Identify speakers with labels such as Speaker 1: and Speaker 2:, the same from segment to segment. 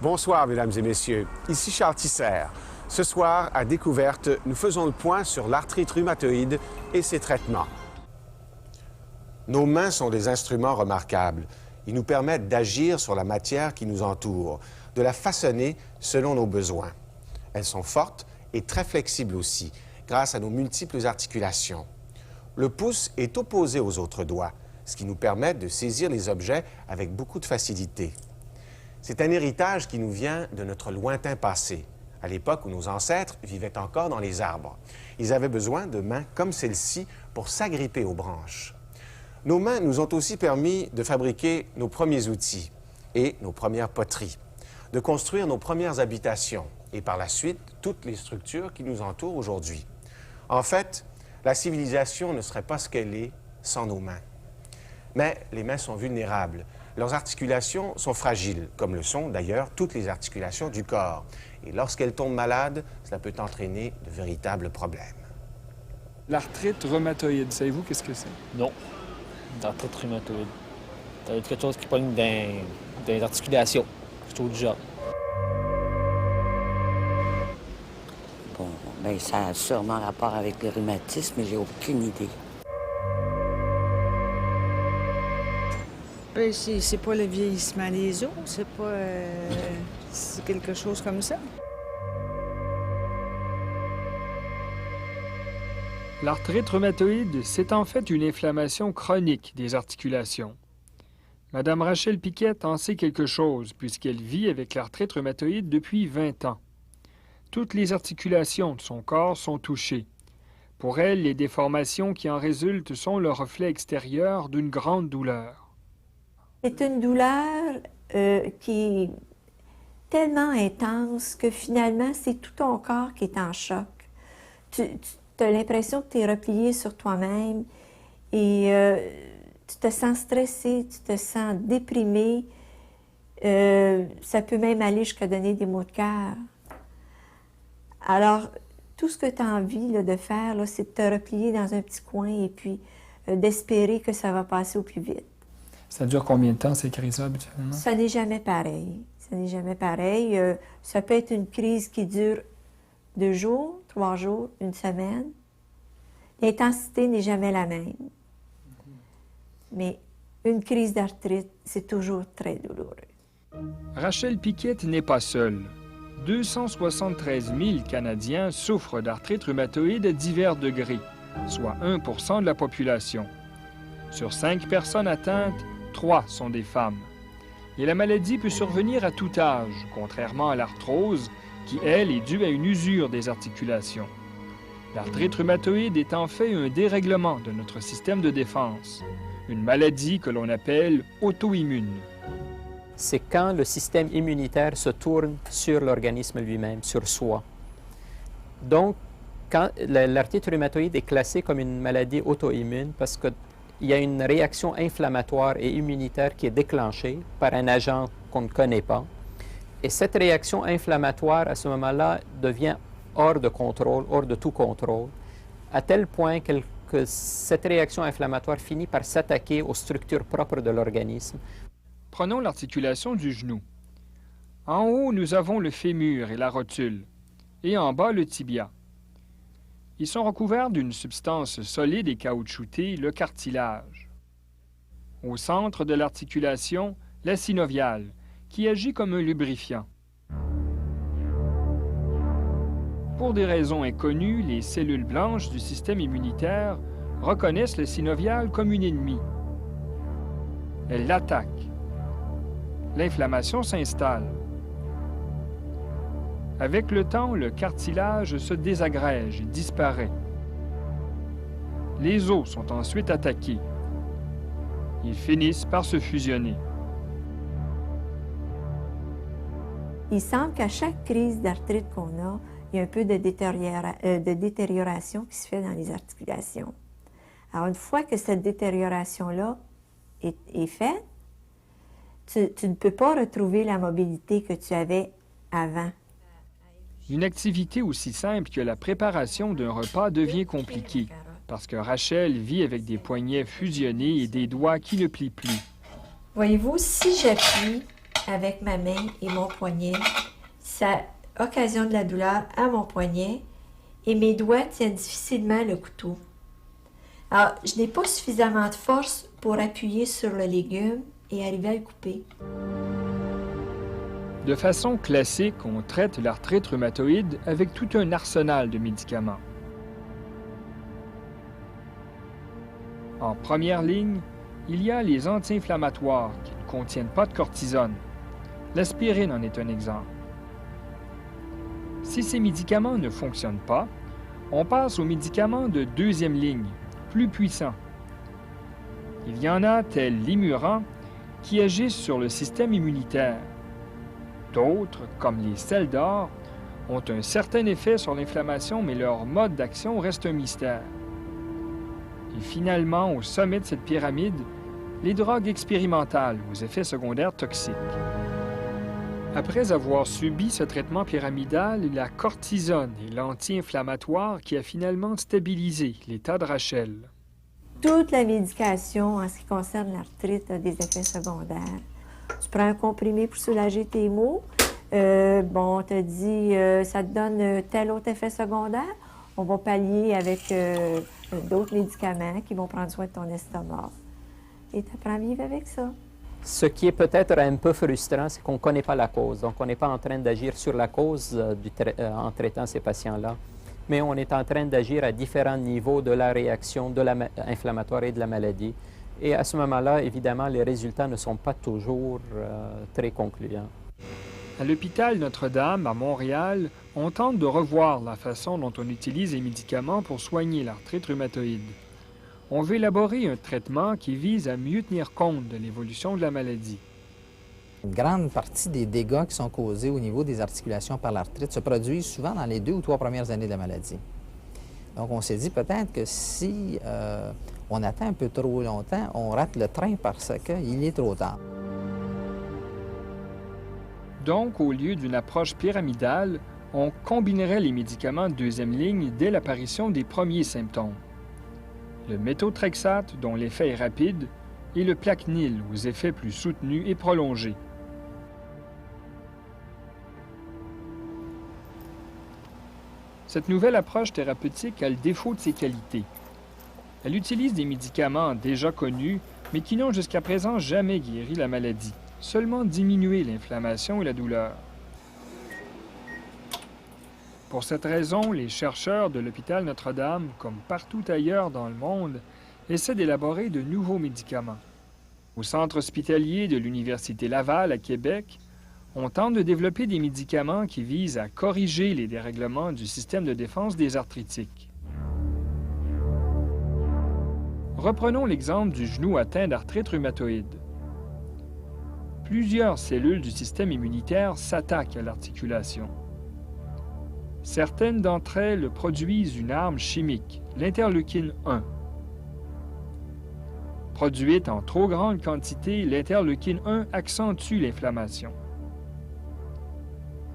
Speaker 1: Bonsoir, mesdames et messieurs. Ici Charles Tisser. Ce soir, à Découverte, nous faisons le point sur l'arthrite rhumatoïde et ses traitements. Nos mains sont des instruments remarquables. Ils nous permettent d'agir sur la matière qui nous entoure, de la façonner selon nos besoins. Elles sont fortes et très flexibles aussi, grâce à nos multiples articulations. Le pouce est opposé aux autres doigts, ce qui nous permet de saisir les objets avec beaucoup de facilité. C'est un héritage qui nous vient de notre lointain passé, à l'époque où nos ancêtres vivaient encore dans les arbres. Ils avaient besoin de mains comme celle-ci pour s'agripper aux branches. Nos mains nous ont aussi permis de fabriquer nos premiers outils et nos premières poteries, de construire nos premières habitations et par la suite toutes les structures qui nous entourent aujourd'hui. En fait, la civilisation ne serait pas ce qu'elle est sans nos mains. Mais les mains sont vulnérables. Leurs articulations sont fragiles, comme le sont d'ailleurs toutes les articulations du corps. Et lorsqu'elles tombent malades, cela peut entraîner de véritables problèmes.
Speaker 2: L'arthrite rhumatoïde, savez-vous qu'est-ce que c'est?
Speaker 3: Non, l'arthrite rhumatoïde. Ça doit être quelque chose qui pogne dans les articulations, plutôt du genre.
Speaker 4: Bon, bien, ça a sûrement rapport avec le rhumatisme, mais j'ai aucune idée.
Speaker 5: Ben, c'est pas le vieillissement des os, c'est pas... c'est quelque chose comme ça.
Speaker 2: L'arthrite rhumatoïde, c'est en fait une inflammation chronique des articulations. Madame Rachel Piquette en sait quelque chose, puisqu'elle vit avec l'arthrite rhumatoïde depuis 20 ans. Toutes les articulations de son corps sont touchées. Pour elle, les déformations qui en résultent sont le reflet extérieur d'une grande douleur.
Speaker 6: C'est une douleur qui est tellement intense que finalement, c'est tout ton corps qui est en choc. Tu as l'impression que tu es replié sur toi-même et tu te sens stressé, tu te sens déprimé. Ça peut même aller jusqu'à donner des maux de cœur. Alors, tout ce que tu as envie là, de faire, c'est de te replier dans un petit coin et puis d'espérer que ça va passer au plus vite.
Speaker 2: Ça dure combien de temps, ces crises-là, habituellement?
Speaker 6: Ça n'est jamais pareil. Ça n'est jamais pareil. Ça peut être une crise qui dure 2 jours, 3 jours, 1 semaine. L'intensité n'est jamais la même. Mais une crise d'arthrite, c'est toujours très douloureux.
Speaker 2: Rachel Piquette n'est pas seule. 273 000 Canadiens souffrent d'arthrite rhumatoïde à divers degrés, soit 1 % de la population. Sur 5 personnes atteintes, 3 sont des femmes. Et la maladie peut survenir à tout âge, contrairement à l'arthrose, qui, elle, est due à une usure des articulations. L'arthrite rhumatoïde est en fait un dérèglement de notre système de défense, une maladie que l'on appelle auto-immune.
Speaker 7: C'est quand le système immunitaire se tourne sur l'organisme lui-même, sur soi. Donc, quand l'arthrite rhumatoïde est classée comme une maladie auto-immune parce qu'il y a une réaction inflammatoire et immunitaire qui est déclenchée par un agent qu'on ne connaît pas. Et cette réaction inflammatoire, à ce moment-là, devient hors de contrôle, hors de tout contrôle, à tel point que cette réaction inflammatoire finit par s'attaquer aux structures propres de l'organisme.
Speaker 2: Prenons l'articulation du genou. En haut, nous avons le fémur et la rotule, et en bas, le tibia. Ils sont recouverts d'une substance solide et caoutchoutée, le cartilage. Au centre de l'articulation, la synoviale, qui agit comme un lubrifiant. Pour des raisons inconnues, les cellules blanches du système immunitaire reconnaissent le synovial comme une ennemie. Elles l'attaquent. L'inflammation s'installe. Avec le temps, le cartilage se désagrège et disparaît. Les os sont ensuite attaqués. Ils finissent par se fusionner.
Speaker 6: Il semble qu'à chaque crise d'arthrite qu'on a, il y a un peu de détérioration qui se fait dans les articulations. Alors, une fois que cette détérioration-là est faite, tu ne peux pas retrouver la mobilité que tu avais avant.
Speaker 2: Une activité aussi simple que la préparation d'un repas devient compliquée, parce que Rachel vit avec des poignets fusionnés et des doigts qui ne plient plus.
Speaker 6: Voyez-vous, si j'appuie avec ma main et mon poignet. Ça occasionne de la douleur à mon poignet et mes doigts tiennent difficilement le couteau. Alors, je n'ai pas suffisamment de force pour appuyer sur le légume et arriver à le couper.
Speaker 2: De façon classique, on traite l'arthrite rhumatoïde avec tout un arsenal de médicaments. En première ligne, il y a les anti-inflammatoires qui ne contiennent pas de cortisone. L'aspirine en est un exemple. Si ces médicaments ne fonctionnent pas, on passe aux médicaments de deuxième ligne, plus puissants. Il y en a, tels l'Imuran, qui agissent sur le système immunitaire. D'autres, comme les sels d'or, ont un certain effet sur l'inflammation, mais leur mode d'action reste un mystère. Et finalement, au sommet de cette pyramide, les drogues expérimentales aux effets secondaires toxiques. Après avoir subi ce traitement pyramidal, la cortisone est l'anti-inflammatoire qui a finalement stabilisé l'état de Rachel.
Speaker 6: Toute la médication en ce qui concerne l'arthrite a des effets secondaires. Tu prends un comprimé pour soulager tes maux. On te dit ça te donne tel autre effet secondaire. On va pallier avec d'autres médicaments qui vont prendre soin de ton estomac. Et tu apprends à vivre avec ça.
Speaker 7: Ce qui est peut-être un peu frustrant, c'est qu'on ne connaît pas la cause. Donc, on n'est pas en train d'agir sur la cause en traitant ces patients-là, mais on est en train d'agir à différents niveaux de la réaction inflammatoire et de la maladie. Et à ce moment-là, évidemment, les résultats ne sont pas toujours très concluants.
Speaker 2: À l'hôpital Notre-Dame, à Montréal, on tente de revoir la façon dont on utilise les médicaments pour soigner l'arthrite rhumatoïde. On veut élaborer un traitement qui vise à mieux tenir compte de l'évolution de la maladie.
Speaker 8: Une grande partie des dégâts qui sont causés au niveau des articulations par l'arthrite se produisent souvent dans les 2 ou 3 premières années de la maladie. Donc, on s'est dit peut-être que si on attend un peu trop longtemps, on rate le train parce qu'il est trop tard.
Speaker 2: Donc, au lieu d'une approche pyramidale, on combinerait les médicaments de deuxième ligne dès l'apparition des premiers symptômes. Le méthotrexate, dont l'effet est rapide, et le Plaquenil, aux effets plus soutenus et prolongés. Cette nouvelle approche thérapeutique a le défaut de ses qualités. Elle utilise des médicaments déjà connus, mais qui n'ont jusqu'à présent jamais guéri la maladie, seulement diminué l'inflammation et la douleur. Pour cette raison, les chercheurs de l'hôpital Notre-Dame, comme partout ailleurs dans le monde, essaient d'élaborer de nouveaux médicaments. Au centre hospitalier de l'Université Laval à Québec, on tente de développer des médicaments qui visent à corriger les dérèglements du système de défense des arthritiques. Reprenons l'exemple du genou atteint d'arthrite rhumatoïde. Plusieurs cellules du système immunitaire s'attaquent à l'articulation. Certaines d'entre elles produisent une arme chimique, l'interleukine 1. Produite en trop grande quantité, l'interleukine 1 accentue l'inflammation.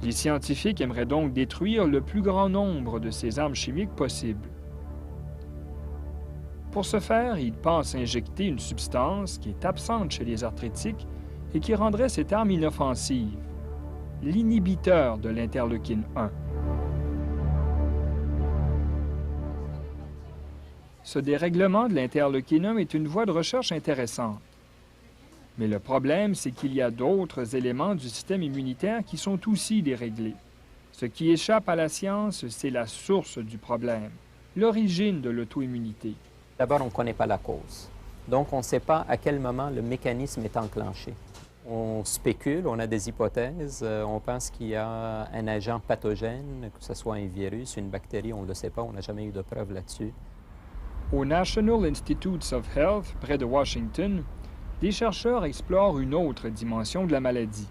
Speaker 2: Les scientifiques aimeraient donc détruire le plus grand nombre de ces armes chimiques possibles. Pour ce faire, ils pensent injecter une substance qui est absente chez les arthritiques et qui rendrait cette arme inoffensive, l'inhibiteur de l'interleukine 1. Ce dérèglement de l'interleukine 1 est une voie de recherche intéressante. Mais le problème, c'est qu'il y a d'autres éléments du système immunitaire qui sont aussi déréglés. Ce qui échappe à la science, c'est la source du problème, l'origine de l'auto-immunité.
Speaker 7: D'abord, on ne connaît pas la cause. Donc, on ne sait pas à quel moment le mécanisme est enclenché. On spécule, on a des hypothèses, on pense qu'il y a un agent pathogène, que ce soit un virus, une bactérie, on ne le sait pas, on n'a jamais eu de preuves là-dessus.
Speaker 2: Au National Institutes of Health, près de Washington, des chercheurs explorent une autre dimension de la maladie.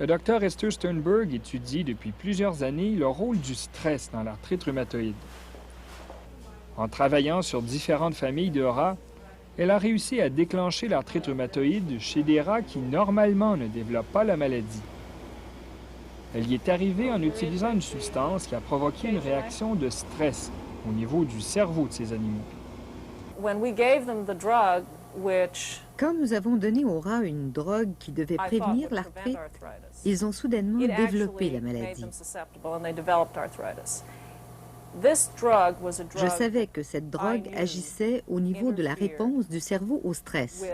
Speaker 2: Le Dr Esther Sternberg étudie depuis plusieurs années le rôle du stress dans l'arthrite rhumatoïde. En travaillant sur différentes familles de rats, elle a réussi à déclencher l'arthrite rhumatoïde chez des rats qui normalement ne développent pas la maladie. Elle y est arrivée en utilisant une substance qui a provoqué une réaction de stress au niveau du cerveau de ces animaux.
Speaker 9: Quand nous avons donné aux rats une drogue qui devait prévenir l'arthrite, ils ont soudainement développé la maladie. Je savais que cette drogue agissait au niveau de la réponse du cerveau au stress.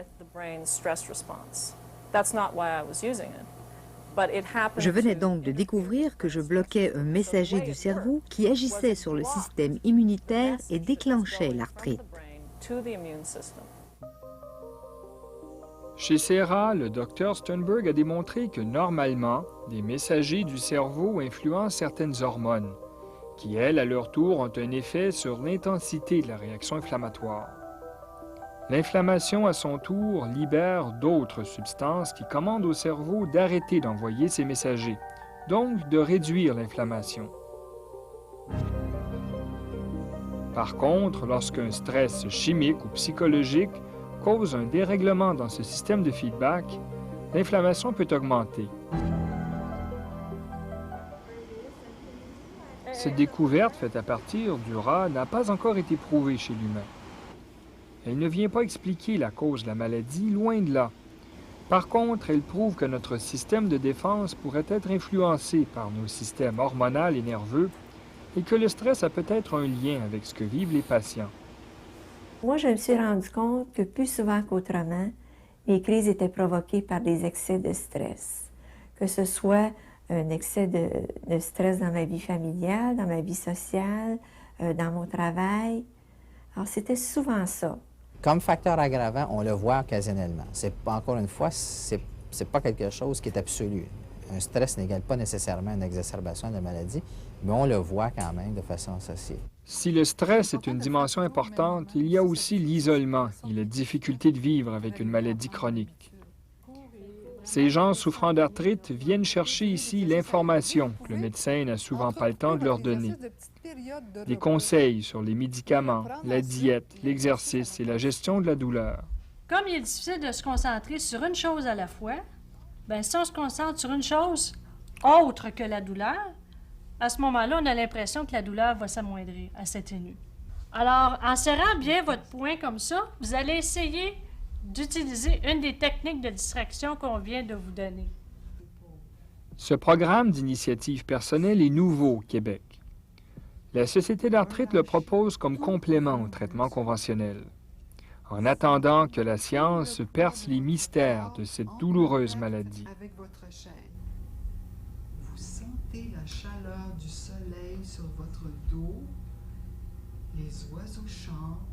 Speaker 9: Je venais donc de découvrir que je bloquais un messager du cerveau qui agissait sur le système immunitaire et déclenchait l'arthrite.
Speaker 2: Chez ces rats, le Dr Sternberg a démontré que normalement, des messagers du cerveau influencent certaines hormones, qui, elles, à leur tour, ont un effet sur l'intensité de la réaction inflammatoire. L'inflammation, à son tour, libère d'autres substances qui commandent au cerveau d'arrêter d'envoyer ces messagers, donc de réduire l'inflammation. Par contre, lorsqu'un stress chimique ou psychologique cause un dérèglement dans ce système de feedback, l'inflammation peut augmenter. Cette découverte faite à partir du rat n'a pas encore été prouvée chez l'humain. Elle ne vient pas expliquer la cause de la maladie, loin de là. Par contre, elle prouve que notre système de défense pourrait être influencé par nos systèmes hormonal et nerveux et que le stress a peut-être un lien avec ce que vivent les patients.
Speaker 6: Moi, je me suis rendu compte que plus souvent qu'autrement, les crises étaient provoquées par des excès de stress. Que ce soit un excès de stress dans ma vie familiale, dans ma vie sociale, dans mon travail. Alors, c'était souvent ça.
Speaker 8: Comme facteur aggravant, on le voit occasionnellement. Encore une fois, c'est pas quelque chose qui est absolu. Un stress n'égale pas nécessairement une exacerbation de la maladie, mais on le voit quand même de façon associée.
Speaker 2: Si le stress est une dimension importante, il y a aussi l'isolement et la difficulté de vivre avec une maladie chronique. Ces gens souffrant d'arthrite viennent chercher ici l'information que le médecin n'a souvent pas le temps de leur donner. Des conseils sur les médicaments, la diète, l'exercice et la gestion de la douleur.
Speaker 10: Comme il est difficile de se concentrer sur une chose à la fois, bien, si on se concentre sur une chose autre que la douleur, à ce moment-là, on a l'impression que la douleur va s'amoindrir, elle s'atténue. Alors, en serrant bien votre poing comme ça, vous allez essayer d'utiliser une des techniques de distraction qu'on vient de vous donner.
Speaker 2: Ce programme d'initiative personnelle est nouveau au Québec. La Société d'arthrite le propose comme complément au traitement conventionnel. En attendant que la science perce les mystères de cette douloureuse maladie.
Speaker 11: Avec votre chaîne, vous sentez la chaleur du soleil sur votre dos, les oiseaux chantent.